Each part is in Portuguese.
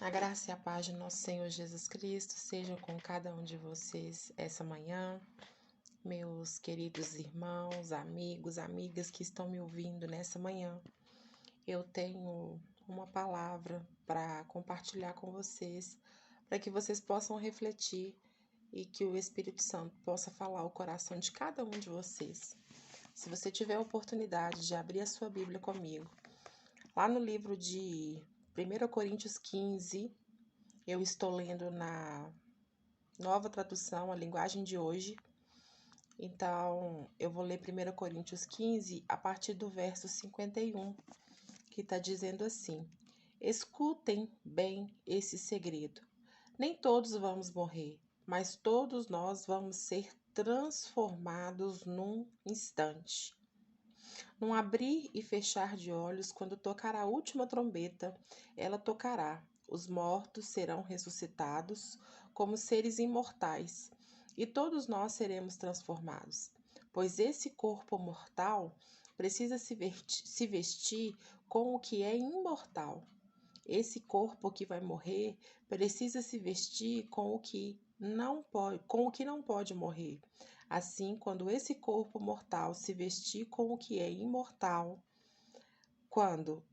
A graça e a paz de nosso Senhor Jesus Cristo sejam com cada um de vocês essa manhã, meus queridos irmãos, amigos, amigas que estão me ouvindo nessa manhã. Eu tenho uma palavra para compartilhar com vocês, para que vocês possam refletir e que o Espírito Santo possa falar ao coração de cada um de vocês. Se você tiver a oportunidade de abrir a sua Bíblia comigo, lá no livro de 1 Coríntios 15, eu estou lendo na nova tradução, a linguagem de hoje. Então, eu vou ler 1 Coríntios 15 a partir do verso 51, que está dizendo assim: Escutem bem esse segredo. Nem todos vamos morrer, mas todos nós vamos ser transformados num instante. Num abrir e fechar de olhos, quando tocar a última trombeta, ela tocará. Os mortos serão ressuscitados como seres imortais, e todos nós seremos transformados. Pois esse corpo mortal precisa se vestir com o que é imortal. Esse corpo que vai morrer precisa se vestir com o que não pode morrer. Assim, quando esse corpo mortal se vestir com o que é imortal, quando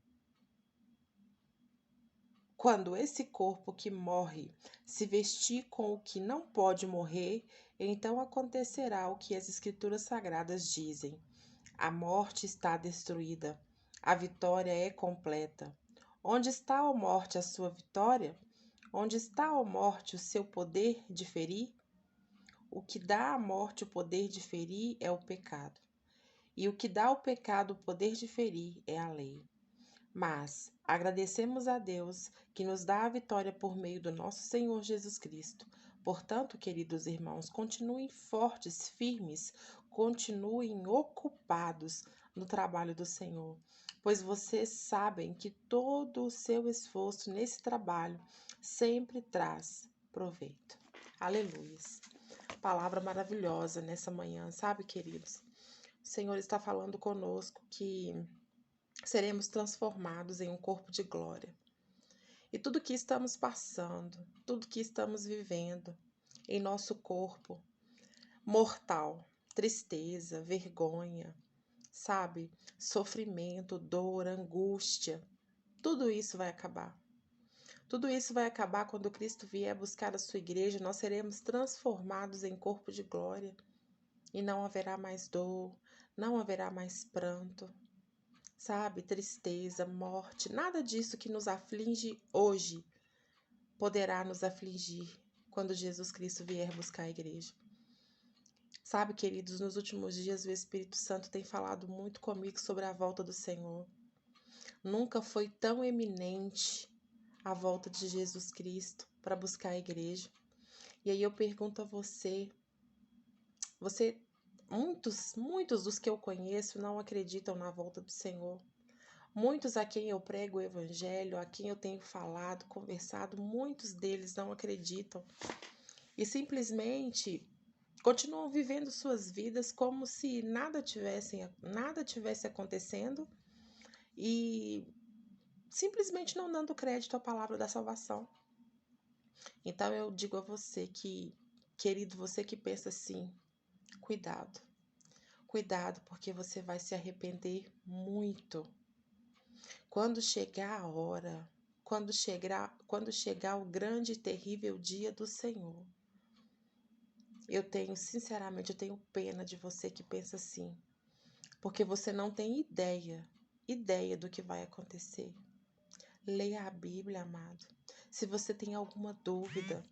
esse corpo que morre se vestir com o que não pode morrer, então acontecerá o que as Escrituras Sagradas dizem: a morte está destruída, a vitória é completa. Onde está, ó morte, a sua vitória? Onde está, ó morte, o seu poder de ferir? O que dá à morte o poder de ferir é o pecado. E o que dá ao pecado o poder de ferir é a lei. Mas agradecemos a Deus que nos dá a vitória por meio do nosso Senhor Jesus Cristo. Portanto, queridos irmãos, continuem fortes, firmes, continuem ocupados no trabalho do Senhor, pois vocês sabem que todo o seu esforço nesse trabalho sempre traz proveito. Aleluia. Palavra maravilhosa nessa manhã, sabe, queridos? O Senhor está falando conosco que seremos transformados em um corpo de glória. E tudo que estamos passando, tudo que estamos vivendo em nosso corpo mortal, tristeza, vergonha, sabe? Sofrimento, dor, angústia, tudo isso vai acabar. Tudo isso vai acabar quando Cristo vier buscar a sua igreja. Nós seremos transformados em corpo de glória e não haverá mais dor, não haverá mais pranto, sabe? Tristeza, morte, nada disso que nos aflige hoje poderá nos afligir quando Jesus Cristo vier buscar a igreja. Sabe, queridos, nos últimos dias o Espírito Santo tem falado muito comigo sobre a volta do Senhor. Nunca foi tão eminente a volta de Jesus Cristo para buscar a igreja. E aí eu pergunto a você, muitos dos que eu conheço não acreditam na volta do Senhor. Muitos a quem eu prego o evangelho, a quem eu tenho falado, conversado, muitos deles não acreditam e simplesmente continuam vivendo suas vidas como se nada tivesse acontecendo e simplesmente não dando crédito à palavra da salvação. Então eu digo a você que, querido, você que pensa assim, cuidado. Cuidado, porque você vai se arrepender muito. Quando chegar a hora, quando chegar o grande e terrível dia do Senhor, sinceramente, eu tenho pena de você que pensa assim, porque você não tem ideia do que vai acontecer. Leia a Bíblia, amado. Se você tem alguma dúvida,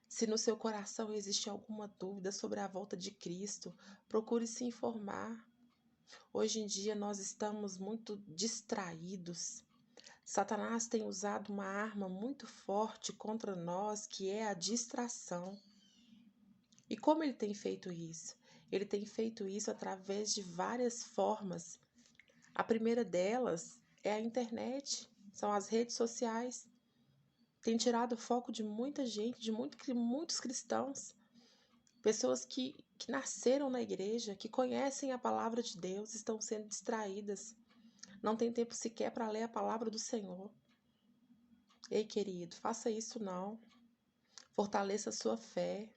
se no seu coração existe alguma dúvida sobre a volta de Cristo, procure se informar. Hoje em dia nós estamos muito distraídos. Satanás tem usado uma arma muito forte contra nós, que é a distração. E como ele tem feito isso? Ele tem feito isso através de várias formas. A primeira delas é a internet, são as redes sociais. Tem tirado o foco de muita gente, de muitos cristãos. Pessoas que nasceram na igreja, que conhecem a palavra de Deus, estão sendo distraídas. Não tem tempo sequer para ler a palavra do Senhor. Ei, querido, faça isso não. Fortaleça a sua fé.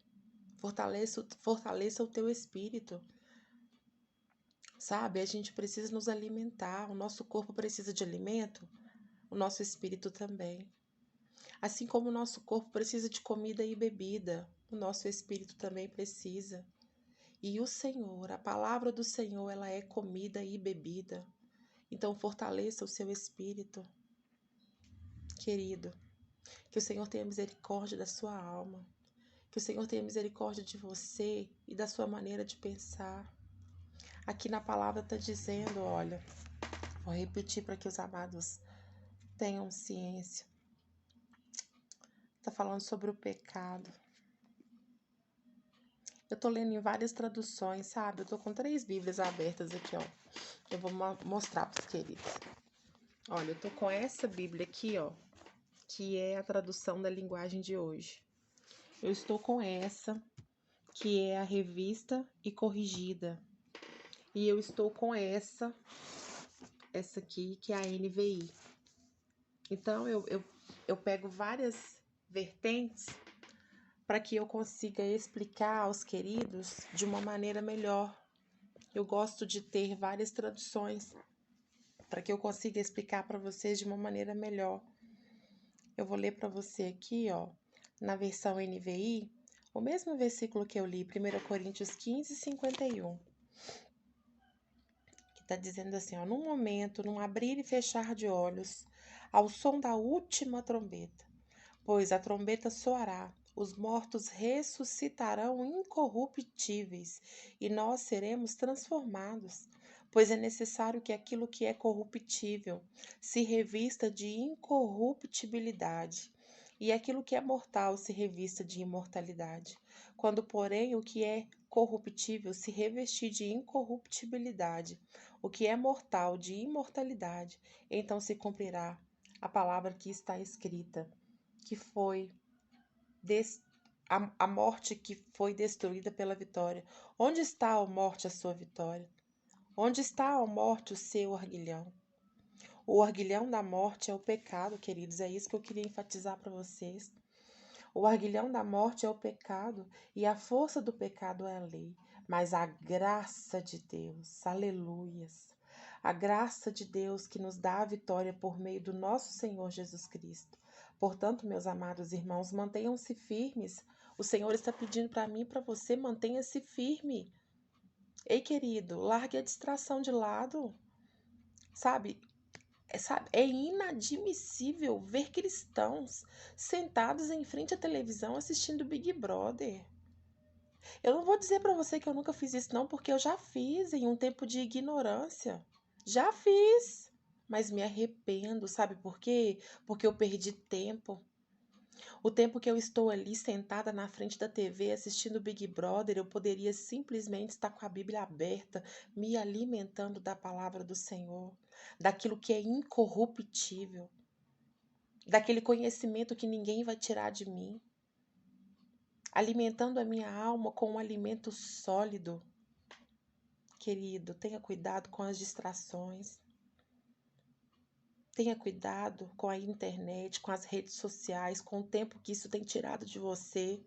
Fortaleça o teu espírito. Sabe, a gente precisa nos alimentar. O nosso corpo precisa de alimento, o nosso espírito também. Assim como o nosso corpo precisa de comida e bebida, o nosso espírito também precisa. E o Senhor, a palavra do Senhor, ela é comida e bebida. Então fortaleça o seu espírito, querido. Que o Senhor tenha misericórdia da sua alma. Que o Senhor tenha misericórdia de você e da sua maneira de pensar. Aqui na palavra está dizendo, olha, vou repetir para que os amados tenham ciência. Está falando sobre o pecado. Eu estou lendo em várias traduções, sabe? Eu estou com 3 Bíblias abertas aqui, ó. Eu vou mostrar para os queridos. Olha, eu estou com essa Bíblia aqui, ó, que é a tradução da linguagem de hoje. Eu estou com essa, que é a Revista e Corrigida. E eu estou com essa aqui, que é a NVI. Então, eu pego várias vertentes para que eu consiga explicar aos queridos de uma maneira melhor. Eu gosto de ter várias traduções para que eu consiga explicar para vocês de uma maneira melhor. Eu vou ler para você aqui, ó, na versão NVI, o mesmo versículo que eu li, 1 Coríntios 15, 51. Que está dizendo assim, ó, num momento, num abrir e fechar de olhos, ao som da última trombeta, pois a trombeta soará, os mortos ressuscitarão incorruptíveis e nós seremos transformados, pois é necessário que aquilo que é corruptível se revista de incorruptibilidade e aquilo que é mortal se revista de imortalidade. Quando, porém, o que é corruptível se revestir de incorruptibilidade, o que é mortal de imortalidade, então se cumprirá a palavra que está escrita, que foi a morte que foi destruída pela vitória. Onde está, ó morte, a sua vitória? Onde está, ó morte, o seu arguilhão? O arguilhão da morte é o pecado, queridos. É isso que eu queria enfatizar para vocês. O arguilhão da morte é o pecado e a força do pecado é a lei. Mas a graça de Deus, aleluias, a graça de Deus que nos dá a vitória por meio do nosso Senhor Jesus Cristo. Portanto, meus amados irmãos, mantenham-se firmes. O Senhor está pedindo para mim e para você, mantenha-se firme. Ei, querido, largue a distração de lado. Sabe, é inadmissível ver cristãos sentados em frente à televisão assistindo Big Brother. Eu não vou dizer para você que eu nunca fiz isso não, porque eu já fiz em um tempo de ignorância. Já fiz, mas me arrependo, sabe por quê? Porque eu perdi tempo. O tempo que eu estou ali sentada na frente da TV assistindo Big Brother, eu poderia simplesmente estar com a Bíblia aberta, me alimentando da palavra do Senhor, daquilo que é incorruptível, daquele conhecimento que ninguém vai tirar de mim, alimentando a minha alma com um alimento sólido. Querido, tenha cuidado com as distrações. Tenha cuidado com a internet, com as redes sociais, com o tempo que isso tem tirado de você.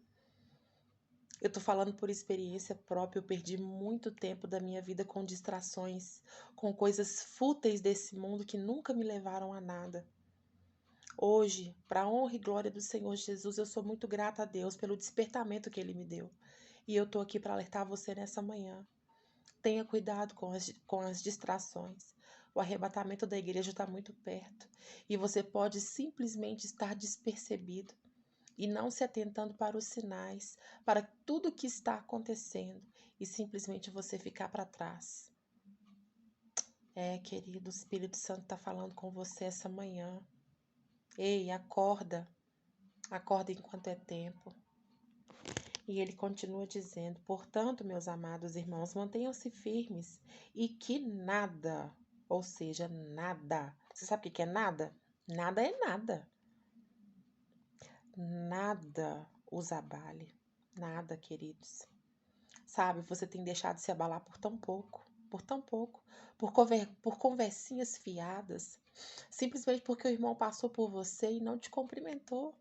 Eu tô falando por experiência própria, eu perdi muito tempo da minha vida com distrações, com coisas fúteis desse mundo que nunca me levaram a nada. Hoje, para a honra e glória do Senhor Jesus, eu sou muito grata a Deus pelo despertamento que Ele me deu. E eu tô aqui para alertar você nessa manhã. Tenha cuidado com as distrações. O arrebatamento da igreja está muito perto e você pode simplesmente estar despercebido e não se atentando para os sinais, para tudo o que está acontecendo e simplesmente você ficar para trás. Querido, o Espírito Santo está falando com você essa manhã. Ei, acorda. Acorda enquanto é tempo. E ele continua dizendo, portanto, meus amados irmãos, mantenham-se firmes e que nada, ou seja, nada. Você sabe o que é nada? Nada é nada. Nada os abale. Nada, queridos. Sabe, você tem deixado se abalar por tão pouco. por tão pouco, por conversinhas fiadas, simplesmente porque o irmão passou por você e não te cumprimentou,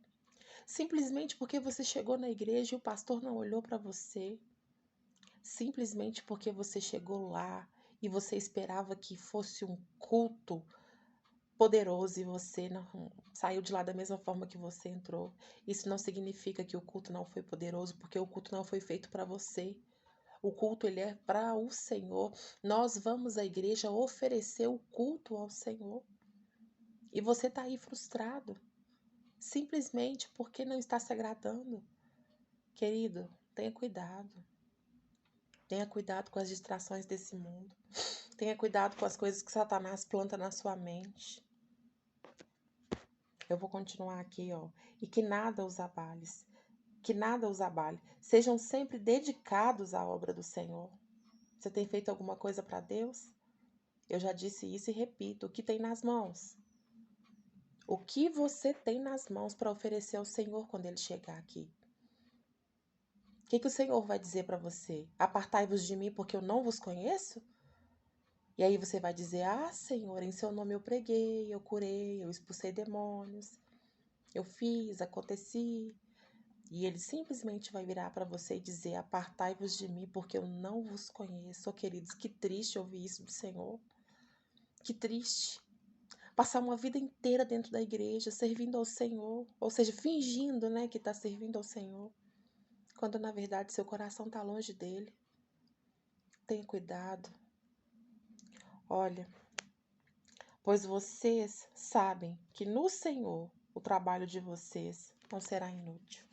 simplesmente porque você chegou na igreja e o pastor não olhou para você, simplesmente porque você chegou lá e você esperava que fosse um culto poderoso e você não saiu de lá da mesma forma que você entrou. Isso não significa que o culto não foi poderoso, porque o culto não foi feito para você. O culto ele é para o Senhor. Nós vamos à igreja oferecer o culto ao Senhor. E você está aí frustrado, simplesmente porque não está se agradando. Querido, tenha cuidado. Tenha cuidado com as distrações desse mundo. Tenha cuidado com as coisas que Satanás planta na sua mente. Eu vou continuar aqui, ó. E que nada os abale. Que nada os abale. Sejam sempre dedicados à obra do Senhor. Você tem feito alguma coisa para Deus? Eu já disse isso e repito. O que tem nas mãos? O que você tem nas mãos para oferecer ao Senhor quando Ele chegar aqui? O que o Senhor vai dizer para você? Apartai-vos de mim porque eu não vos conheço? E aí você vai dizer, ah, Senhor, em seu nome eu preguei, eu curei, eu expulsei demônios, eu fiz, aconteci. E ele simplesmente vai virar para você e dizer, apartai-vos de mim porque eu não vos conheço. Oh, queridos, que triste ouvir isso do Senhor. Que triste. Passar uma vida inteira dentro da igreja, servindo ao Senhor. Ou seja, fingindo, né, que está servindo ao Senhor. Quando na verdade seu coração está longe dele. Tenha cuidado. Olha, pois vocês sabem que no Senhor o trabalho de vocês não será inútil.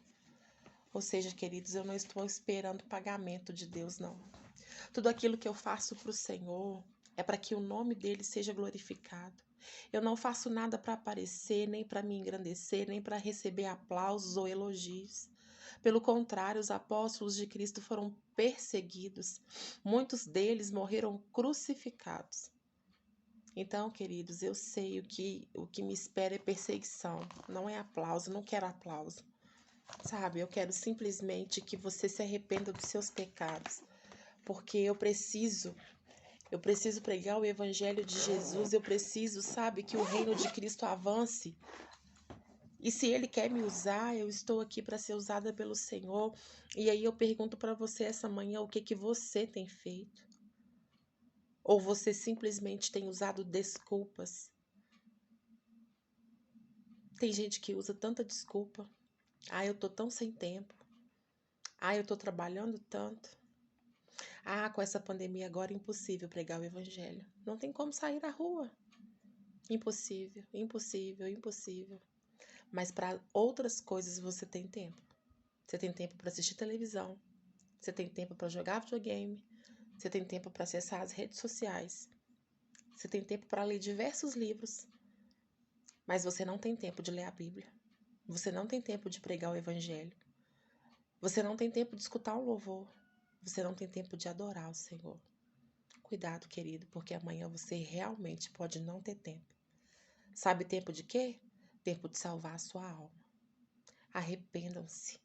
Ou seja, queridos, eu não estou esperando pagamento de Deus, não. Tudo aquilo que eu faço para o Senhor é para que o nome dele seja glorificado. Eu não faço nada para aparecer, nem para me engrandecer, nem para receber aplausos ou elogios. Pelo contrário, os apóstolos de Cristo foram perseguidos. Muitos deles morreram crucificados. Então, queridos, eu sei o que me espera é perseguição, não é aplauso, não quero aplauso. Sabe, eu quero simplesmente que você se arrependa dos seus pecados, porque eu preciso pregar o evangelho de Jesus, eu preciso, sabe, que o reino de Cristo avance. E se ele quer me usar, eu estou aqui para ser usada pelo Senhor. E aí eu pergunto para você essa manhã, o que você tem feito? Ou você simplesmente tem usado desculpas? Tem gente que usa tanta desculpa. Ah, eu tô tão sem tempo. Ah, eu tô trabalhando tanto. Ah, com essa pandemia agora é impossível pregar o evangelho. Não tem como sair à rua. Impossível, impossível, impossível. Mas para outras coisas você tem tempo. Você tem tempo para assistir televisão. Você tem tempo para jogar videogame. Você tem tempo para acessar as redes sociais. Você tem tempo para ler diversos livros. Mas você não tem tempo de ler a Bíblia. Você não tem tempo de pregar o evangelho. Você não tem tempo de escutar um louvor. Você não tem tempo de adorar o Senhor. Cuidado, querido, porque amanhã você realmente pode não ter tempo. Sabe tempo de quê? Tempo de salvar a sua alma. Arrependam-se.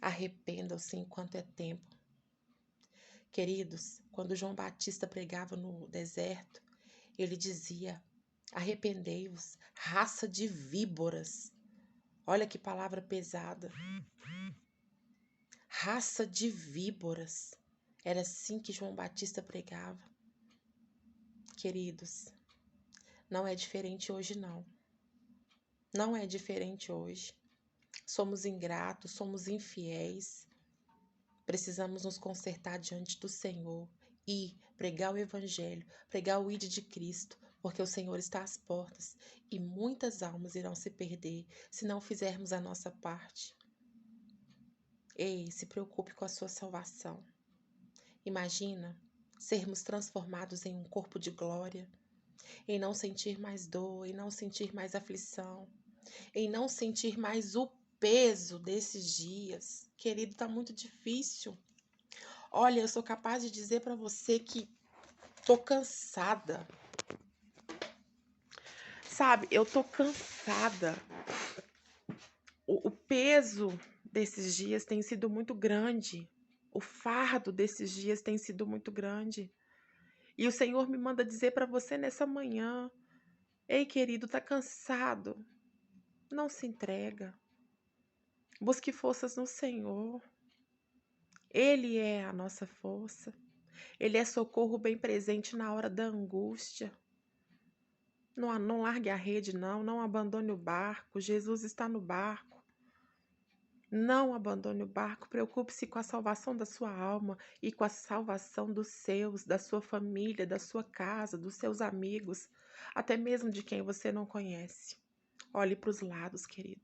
Arrependam-se enquanto é tempo. Queridos, quando João Batista pregava no deserto, ele dizia, arrependei-vos, raça de víboras. Olha que palavra pesada. Raça de víboras. Era assim que João Batista pregava. Queridos, não é diferente hoje, não. Não é diferente hoje. Somos ingratos, somos infiéis. Precisamos nos consertar diante do Senhor e pregar o Evangelho, pregar o ID de Cristo, porque o Senhor está às portas e muitas almas irão se perder se não fizermos a nossa parte. Ei, se preocupe com a sua salvação. Imagina sermos transformados em um corpo de glória, em não sentir mais dor, em não sentir mais aflição, em não sentir mais o peso desses dias. Querido, está muito difícil. Olha, eu sou capaz de dizer para você que tô cansada. Sabe, eu tô cansada. O peso desses dias tem sido muito grande. O fardo desses dias tem sido muito grande. E o Senhor me manda dizer para você nessa manhã: ei, querido, tá cansado? Não se entrega. Busque forças no Senhor. Ele é a nossa força. Ele é socorro bem presente na hora da angústia. Não largue a rede, não abandone o barco. Jesus está no barco. Não abandone o barco. Preocupe-se com a salvação da sua alma e com a salvação dos seus, da sua família, da sua casa, dos seus amigos, até mesmo de quem você não conhece. Olhe para os lados, querido.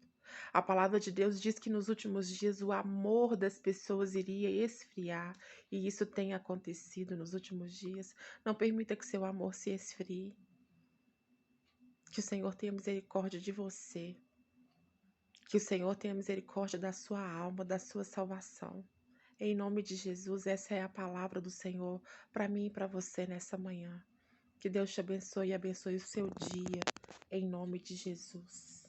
A palavra de Deus diz que nos últimos dias o amor das pessoas iria esfriar, e isso tem acontecido nos últimos dias. Não permita que seu amor se esfrie. Que o Senhor tenha misericórdia de você. Que o Senhor tenha misericórdia da sua alma, da sua salvação. Em nome de Jesus, essa é a palavra do Senhor para mim e para você nessa manhã. Que Deus te abençoe e abençoe o seu dia, em nome de Jesus.